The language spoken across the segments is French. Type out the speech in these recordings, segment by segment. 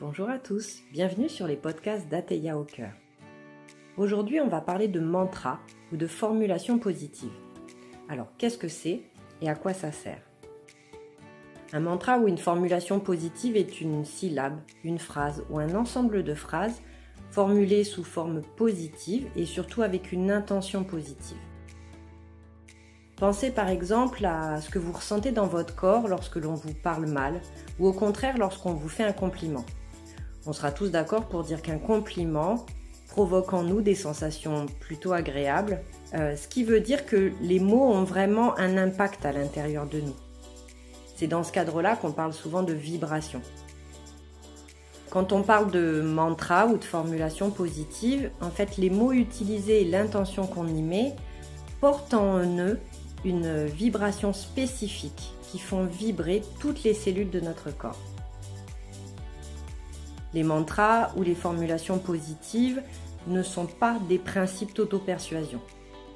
Bonjour à tous, bienvenue sur les podcasts d'Ateya au cœur. Aujourd'hui, on va parler de mantra ou de formulation positive. Alors, qu'est-ce que c'est et à quoi ça sert ? Un mantra ou une formulation positive est une syllabe, une phrase ou un ensemble de phrases formulées sous forme positive et surtout avec une intention positive. Pensez par exemple à ce que vous ressentez dans votre corps lorsque l'on vous parle mal ou au contraire lorsqu'on vous fait un compliment. On sera tous d'accord pour dire qu'un compliment provoque en nous des sensations plutôt agréables, ce qui veut dire que les mots ont vraiment un impact à l'intérieur de nous. C'est dans ce cadre-là qu'on parle souvent de vibration. Quand on parle de mantra ou de formulation positive, en fait les mots utilisés et l'intention qu'on y met portent en eux une vibration spécifique qui font vibrer toutes les cellules de notre corps. Les mantras ou les formulations positives ne sont pas des principes d'auto-persuasion.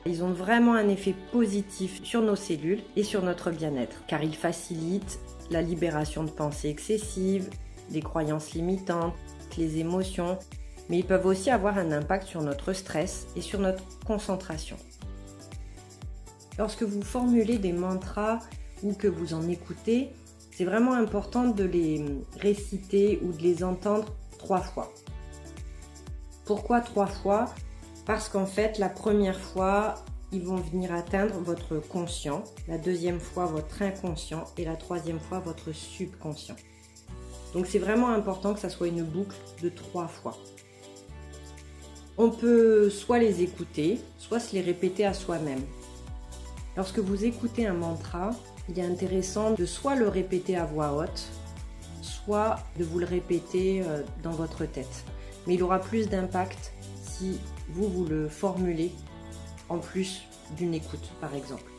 Ils ont vraiment un effet positif sur nos cellules et sur notre bien-être, car ils facilitent la libération de pensées excessives, des croyances limitantes, les émotions, mais ils peuvent aussi avoir un impact sur notre stress et sur notre concentration. Lorsque vous formulez des mantras ou que vous en écoutez, c'est vraiment important de les réciter ou de les entendre 3 fois. Pourquoi 3 fois ? Parce qu'en fait, la première fois, ils vont venir atteindre votre conscient, la deuxième fois, votre inconscient et la troisième fois, votre subconscient. Donc c'est vraiment important que ça soit une boucle de 3 fois. On peut soit les écouter, soit se les répéter à soi-même. Lorsque vous écoutez un mantra, il est intéressant de soit le répéter à voix haute, soit de vous le répéter dans votre tête. Mais il aura plus d'impact si vous le formulez en plus d'une écoute, par exemple.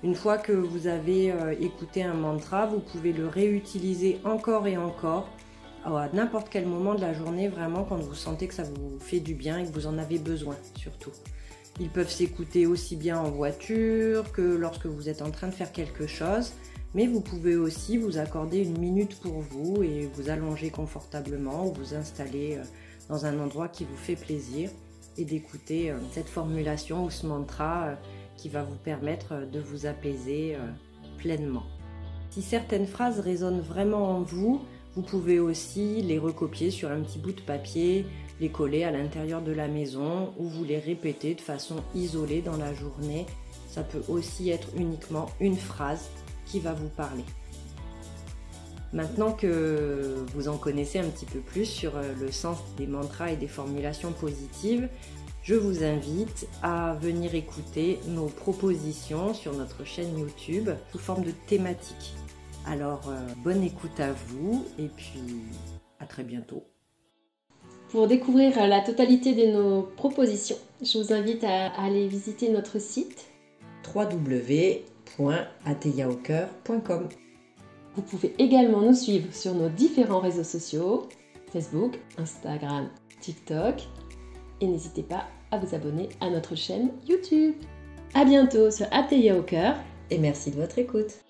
Une fois que vous avez écouté un mantra, vous pouvez le réutiliser encore et encore à n'importe quel moment de la journée, vraiment quand vous sentez que ça vous fait du bien et que vous en avez besoin surtout. Ils peuvent s'écouter aussi bien en voiture que lorsque vous êtes en train de faire quelque chose, mais vous pouvez aussi vous accorder une minute pour vous et vous allonger confortablement ou vous installer dans un endroit qui vous fait plaisir et d'écouter cette formulation ou ce mantra qui va vous permettre de vous apaiser pleinement. Si certaines phrases résonnent vraiment en vous, vous pouvez aussi les recopier sur un petit bout de papier, les coller à l'intérieur de la maison ou vous les répéter de façon isolée dans la journée. Ça peut aussi être uniquement une phrase qui va vous parler. Maintenant que vous en connaissez un petit peu plus sur le sens des mantras et des formulations positives, je vous invite à venir écouter nos propositions sur notre chaîne YouTube sous forme de thématiques. Alors, bonne écoute à vous et puis à très bientôt. Pour découvrir la totalité de nos propositions, je vous invite à aller visiter notre site www.ateyaaucoeur.com. Vous pouvez également nous suivre sur nos différents réseaux sociaux, Facebook, Instagram, TikTok, et n'hésitez pas à vous abonner à notre chaîne YouTube. À bientôt sur Ateya au cœur Et merci de votre écoute.